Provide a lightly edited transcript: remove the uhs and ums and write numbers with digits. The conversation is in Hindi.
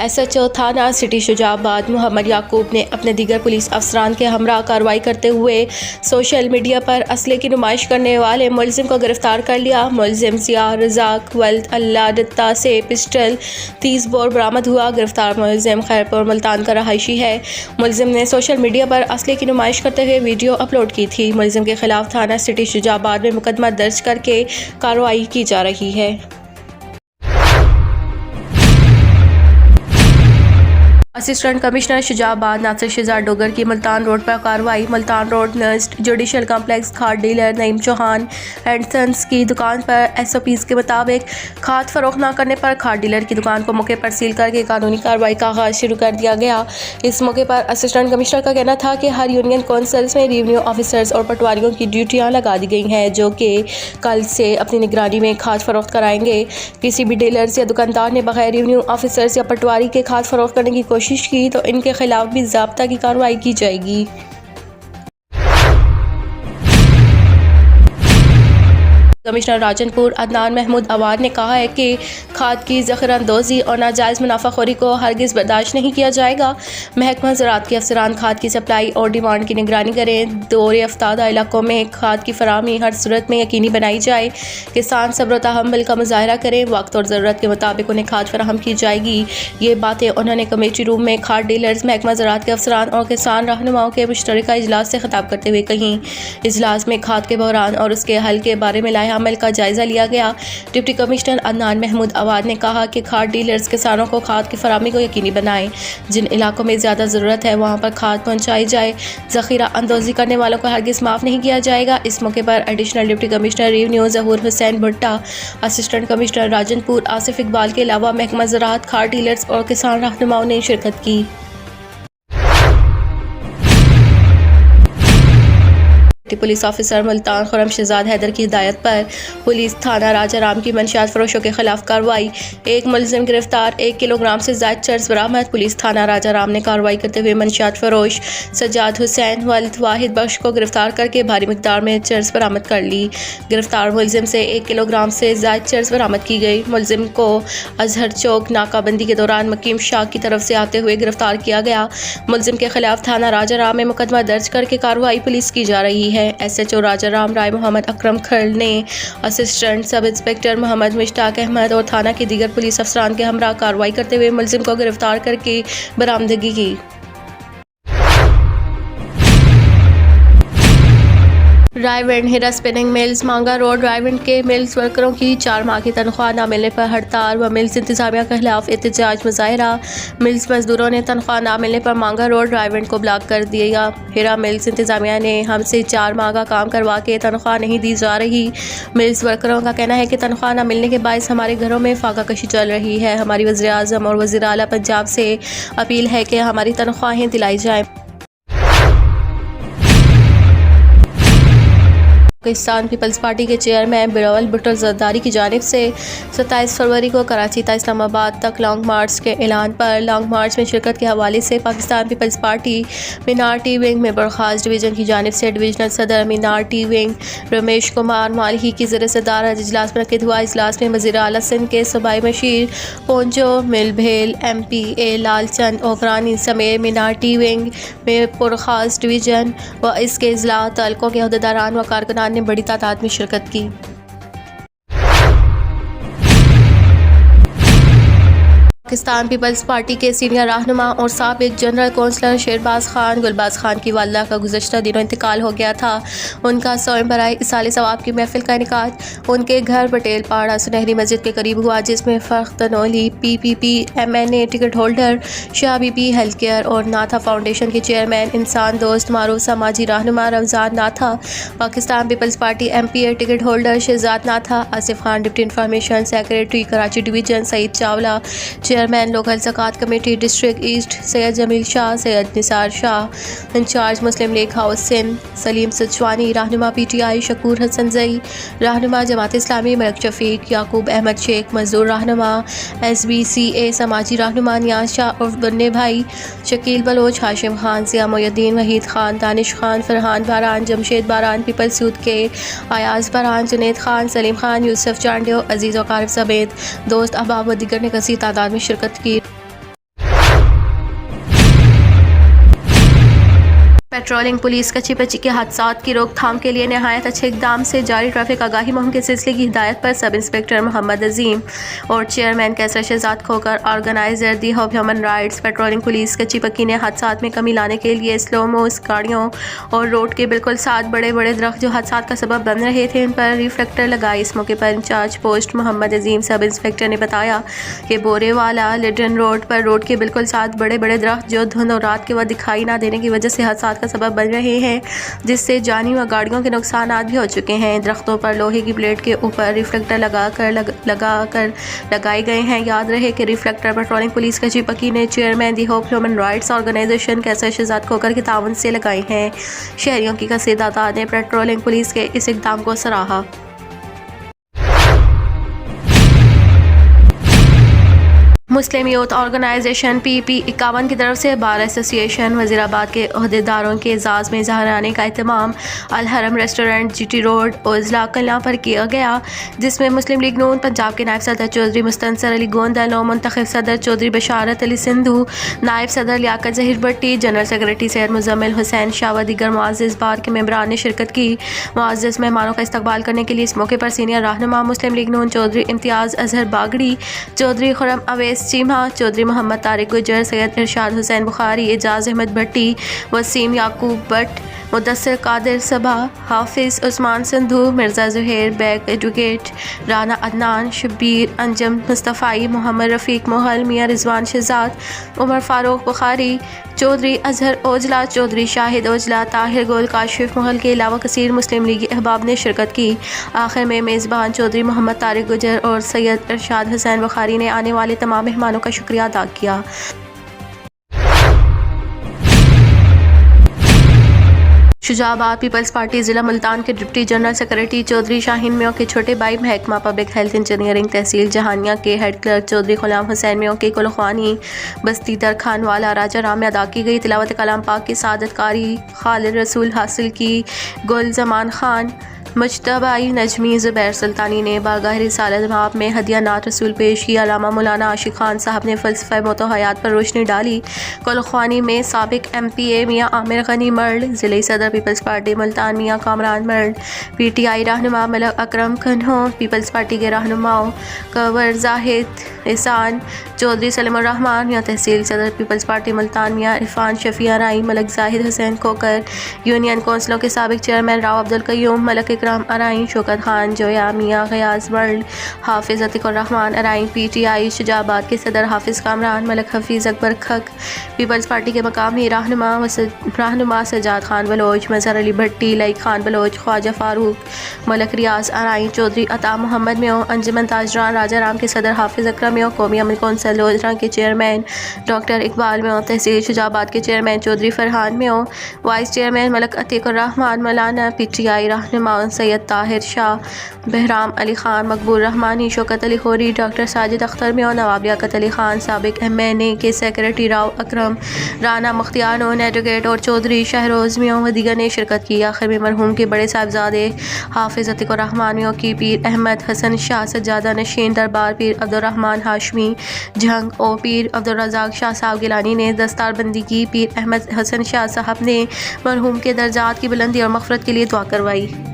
SHO थाना सिटी शुजाबाद मोहम्मद याकूब ने अपने दीगर पुलिस अफसरान के हमरा कार्रवाई करते हुए सोशल मीडिया पर असले की नुमाइश करने वाले मुलजिम को गिरफ्तार कर लिया। मुलजिम जिया रज़ाक वल्द अल्लाह दत्ता से पिस्टल 30 बोर बरामद हुआ। गिरफ्तार मुलजिम खैरपुर मुल्तान का रहायशी है। मुलजिम ने सोशल मीडिया पर असले की नुमाइश करते हुए वीडियो अपलोड की थी। मुलजिम के खिलाफ थाना सिटी शुजाबाद में मुकदमा दर्ज करके कार्रवाई की जा रही है। असिस्टेंट कमिश्नर शुजाबाद नासिर शहजाद डोगर की मुल्तान रोड पर कार्रवाई। मुल्तान रोड नस्ट जुडिशल कम्प्लेक्स खाद dealer Naeem Chauhan and sons की दुकान पर SOPs के मुताबिक खाद फरोख्त न करने पर खाद डीलर की दुकान को मौके पर सील करके कानूनी कार्रवाई का आगाज शुरू कर दिया गया। इस मौके पर असिस्टेंट कमिश्नर का कहना था कि हर यूनियन कौंसल्स में रेवेन्यू ऑफिसर्स और पटवारियों की ड्यूटियाँ लगा दी गई हैं, जो कि कल से अपनी निगरानी में खाद फरोख्त कराएंगे। किसी भी डीलर्स या दुकानदार ने बगैर रेवेन्यू ऑफिसर्स या पटवारी के खाद फरोख्त करने की कोशिश की तो इनके खिलाफ भी ज़ाब्ता की कार्रवाई की जाएगी। कमिश्नर राजनपुर अदनान महमूद अवाद ने कहा है कि खाद की ज़ख़ीराअंदोज़ी और नाजायज़ मुनाफाखोरी को हरगिज़ बर्दाश्त नहीं किया जाएगा। महकमा ज़राअत के अफसरान खाद की सप्लाई और डिमांड की निगरानी करें। दौरे अफ्तादा इलाकों में खाद की फराहमी हर सूरत में यकीनी बनाई जाए। किसान सब्र व तहम्मुल का मुज़ाहरा करें। वक्त और ज़रूरत के मुताबिक उन्हें खाद फराहम की जाएगी। ये बातें उन्होंने कमेटी रूम में खाद डीलर्स, महकमा ज़राअत के अफसरान और किसान रहनुमाओं के मुश्तरका इजलास से खिताब करते हुए कहीं। इजलास में खाद के बहरान और उसके हल के बारे में लाए अमल का जायजा लिया गया। डिप्टी कमिश्नर अदनान महमूद अवाद ने कहा कि खाद डीलर्स किसानों को खाद की फराहमी को यकीनी बनाएं। जिन इलाकों में ज़्यादा ज़रूरत है वहाँ पर खाद पहुँचाई जाए। ज़ख़ीरा अंदोज़ी करने वालों को हरगिज़ माफ़ नहीं किया जाएगा। इस मौके पर एडिशनल डिप्टी कमिश्नर रेवेन्यू ज़हूर हुसैन भुट्टा, असिस्टेंट कमिश्नर राजनपुर आसिफ इकबाल के अलावा महकमा ज़राअत, खाद डीलर्स और किसान रहनुमाओं ने शिरकत की। पुलिस ऑफिसर मुल्तान खुर्रम शहजाद हैदर की हिदायत पर पुलिस थाना राजाराम की मंशियात फरोशों के खिलाफ कार्रवाई। एक मुलजिम गिरफ्तार। 1 किलोग्राम से ज़ायद चर्स बरामद। पुलिस थाना राजाराम ने कार्रवाई करते हुए मंशियात फरोश सज्जाद हुसैन वल्द वाहिद बख्श को गिरफ्तार करके भारी मिकदार में चर्स बरामद कर ली। गिरफ्तार मुलजिम से 1 किलोग्राम से ज़ायद चर्स बरामद की गई। मुलजिम को अजहर चौक नाकाबंदी के दौरान मकीम शाह की तरफ से आते हुए गिरफ्तार किया गया। मुलजिम के खिलाफ थाना राजाराम में मुकदमा दर्ज करके कार्रवाई पुलिस की जा रही है। SHO राजाराम राय मोहम्मद अकरम खल ने assistant sub inspector Mohammad Mushtaq Ahmad और थाना के दीगर पुलिस अफसरान के हमरा कार्रवाई करते हुए मुलजिम को गिरफ्तार करके बरामदगी की। रायविंड हीरा स्पिनिंग मिल्स मांगा रोड। रायविंड के मिल्स वर्करों की 4 माह की तनख्वाह न मिलने पर हड़ताल व मिल्स इंतजामिया के खिलाफ एहतजाज मुजाहरा। मिल्स मजदूरों ने तनख्वाह न मिलने पर मांगा रोड रायविंड को ब्लॉक कर दिया। हीरा मिल्स इंतजामिया ने हमसे 4 माह का काम करवा के तनख्वाह नहीं दी जा रही। मिल्स वर्करों का कहना है कि तनख्वाह न मिलने के बायस हमारे घरों में फाका कशी चल रही है। हमारी वज़ीर आज़म और वज़ीर आला पंजाब से अपील है कि हमारी तनख्वाहें दिलाई जाएँ। पाकिस्तान पीपल्स पार्टी के चेयरमैन बिलावल भुट्टो ज़रदारी की जानिब से 27 फरवरी को कराची था इस्लामाबाद तक लॉन्ग मार्च के ऐलान पर लॉन्ग मार्च में शिरकत के हवाले से पाकिस्तान पीपल्स पार्टी मिनारटी विंग में बर्खास्त डिवीज़न की जानिब से डिवीजनल सदर मिनारटी विंग रमेश कुमार मालही की ज़रिए सदारत इजलास मुनक़िद हुआ। इजलास में वज़ीर आला सिंध के सूबाई मशीर पोंजो मिलभेल MPA लालचंद ओकरानी समेत मिनारटी विंग में बर्खास्त डिवीज़न व इसके अजला तल्कों के अहदेदारान व कारकुनान ने बड़ी तादाद में शिरकत की। पाकिस्तान पीपल्स पार्टी के सीनियर रहनुमा और साबिक जनरल कौंसलर शेरबाज खान गुलबाज खान की वालदा का गुज़श्ता दिनों इंतकाल हो गया था। उनका सौम बराए इसाले सवाब की महफिल का इनेकाद उनके घर पटेल पाड़ा सुनहरी मस्जिद के करीब हुआ, जिसमें Fakhar Tanoli PPP MNA ticket holder, Shah Bibi health care और नाथा फाउंडेशन के चेयरमैन, इंसान दोस्त मारूफ समाजी रहनुमा Ramzan Natha, Pakistan Peoples Party MPA ticket holder Shahzad Natha, Asif Khan deputy information secretary Karachi division, Saeed Chawla chairman local ज़कात committee district east, Syed Jamil Shah, Syed Nisar Shah incharge Muslim League house Sindh, Saleem Sachwani रहनुमा PTI, शकूर हसन जई रहनुमा जमात इस्लामी, मलक शफीक, याकूब अहमद शेख मजदूर रहनुमा, SBCA समाजी रहनुमा, नियाज शाह उर्फ दुन्ने भाई, Shakeel Bloch, Hashim Khan, Zia Mohiuddin, Waheed Khan, Danish Khan, Farhan बारान, Jamshed बारान, peoples youth के अयाज बारान, जुनेद खान, सलीम खान, यूसुफ चांडियो, अजीज़ वकार समेत दोस्त अहबाब व दीगर ने कसी तादाद में शिरकत की। पेट्रोलिंग पुलिस कच्ची पच्ची के हादसात की रोकथाम के लिए नहायत अच्छे इकदाम से जारी ट्रैफिक आगाही मुहिम के सिलसिले की हिदायत पर सब इंस्पेक्टर मोहम्मद अजीम और chairman Kaiser Shahzad Khokhar organiser the of human rights patrolling police कच्ची पक्की ने हादसात में कमी लाने के लिए स्लोमोस गाड़ियों और रोड के बिल्कुल साथ बड़े बड़े दरख्त जो हादसात का सबब बन रहे थे इन पर रिफ्लेक्टर लगाए। इस मौके पर इंचार्ज पोस्ट मोहम्मद अजीम सब इंस्पेक्टर ने बताया कि बोरेवाला लिडन रोड पर रोड के बिल्कुल साथ बड़े बड़े दरख्त जो धुंध और रात के वक्त दिखाई ना देने की वजह से हादसात का सबब बन रहे हैं, जिससे जानी व गाड़ियों के नुकसान भी हो चुके हैं। दरख्तों पर लोहे की प्लेट के ऊपर रिफ्लेक्टर लगाकर लगाए गए हैं। याद रहे कि रिफ्लेक्टर पेट्रोलिंग पुलिस कच्ची पक्की ने chairman the hope human rights organization Qaiser Shahzad Khokhar के ताउन से लगाए हैं। शहरियों की कसीर तादाद ने पेट्रोलिंग पुलिस के इस इक़दाम को सराहा। मुस्लिम यूथ ऑर्गेनाइजेशन PP51 की तरफ से बार एसोसिएशन वज़ीराबाद के अहदेदारों के एजाज़ में इज़हाराने का एहतमाम अलहरम restaurant GT road Ojhla Kalan पर किया गया, जिसमें मुस्लिम लीग नून पंजाब के नायब सदर चौधरी मुस्तनसर अली गोंदल और मुंतखब सदर चौधरी बशारत अली सिंधु, नायब सदर लियाकत ज़हीर भट्टी, जनरल सेक्रेटरी सैयद मुजम्मिल हुसैन शाह व दीगर मुअज़्ज़िज़ बार के मेंबरान ने शिरकत की। मुअज़्ज़िज़ मेहमानों का इस्तकबाल करने के लिए इस मौके पर सीनियर रहनुमा मुस्लिम लीग नून चौधरी इम्तियाज़ अजहर बागड़ी, चौधरी खुरम अवैस चीमा, चौधरी मोहम्मद तारिक गुजर, सैयद इरशाद हुसैन बुखारी, एजाज अहमद भट्टी, वसीम याकूब भट्ट, मुदस्सिर कादिर सबा, हाफिज़ उस्मान सिंधु, मिर्ज़ा ज़ुहैर बैग एडवोकेट, राना अदनान, शब्बीर अंजम मुस्तफ़ाई, मोहम्मद रफ़ीक मोहल, मियाँ रिजवान शहजाद, उमर फ़ारूक बुखारी, चौधरी अजहर ओझला, चौधरी शाहिद ओझला, ताहिर गोल, काशिफ मोहल के अलावा कसीर मुस्लिम लीगी अहबाब ने शिरकत की। आखिर में मेज़बान चौधरी मोहम्मद तारिक गुजर और सैयद इरशाद हुसैन बुखारी ने आने वाले तमाम मेहमानों का शुक्रिया अदा किया। शुजाबाद पीपल्स पार्टी ज़िला मुल्तान के deputy general secretary Chaudhry Shaheen Mian के छोटे भाई महकमा पब्लिक हेल्थ इंजीनियरिंग तहसील जहानिया के हेड क्लर्क चौधरी गुलाम हुसैन मियाँ के कुलख्वानी बस्ती दरखान वाला राजा राम में अदा की गई तिलावत कलाम पाक की सादत कारी खालिद रसूल हासिल की। गुल जमान खान, मुजतबाई नजमी, ज़ुबैर सुल्तानी ने बारगाह रिसालत माप में हदिया नात रसूल पेश किया। अल्लामा मौलाना आशिक खान साहब ने फ़लसफ़ा मौत हयात पर रोशनी डाली। कुलख्वानी में साबिक MPA मियाँ आमिर गनी मर्ड, ज़िले सदर पीपल्स पार्टी मुल्तान मियाँ कामरान मर्ड, PTI रहनुमा मलक अकरम खन्हो, पीपल्स पार्टी के रहनुमाओं कवर जाहिद एहसान, चौधरी सलीमुर रहमान मियाँ तहसील सदर पीपल्स पार्टी मुल्तान मियाँ इरफान शफिया राई, मलक जाहिद हुसैन खोकर, यूनियन कौंसिलों के साबिक चेयरमैन राव अब्दुल कयूम, मलक इकराम अराई, शौकत खान जोया, मियाँ गयाज वर्ल्ड, हाफिज़ अतीकुर रहमान अराई, PTI शुजाबाद के सदर हाफिज़ कामरान, मलक हफीज़ अकबर खक, पीपल्स पार्टी के मकामी रहनुमा सजाद खान बलोच, मज़हर अली भट्टी, लई खान बलोच, ख्वाजा फ़ारूक, मलक रियाज अराई, चौधरी अता मोहम्मद म्यों, अंजुमन ताजरान राजा राम के सदर हाफिज़ अकरम म्यों, कौमी अमल कौंसिल लोधरा के चेयरमैन डॉक्टर इकबाल म्यों, तहसील शुजाबाद के chairman Chaudhry Farhan Mayo, vice chairman Malik Atiqur Rahman मौलाना, PTI रहनुमा सैयद ताहिर शाह, बहराम अली खान, मकबूल रहमानी, शौकत अली खोरी, डॉक्टर साजिद अख्तर म्यों, नवाब लियाकत अली खान, साबिक MNA के सेक्रेटरी राव अकरम, राना मुख्तियार नून एडवोकेट और चौधरी शहरोज़ म्यों व दीगर ने शिरकत की। आखिर में मरहूम के बड़े साहबजादे हाफिज़ अतीकुर रहमान म्यों की पीर अहमद हसन शाह सज्जादा नशीन दरबार पीर अब्दुर्रहमान हाशमी जंग और पीर अब्दुर्रज़ाक शाह साहब गिलानी ने दस्तारबंदी की। पीर अहमद हसन शाह साहब ने मरहूम के दर्जात की बुलंदी और मग़फ़रत के लिए दुआ करवाई।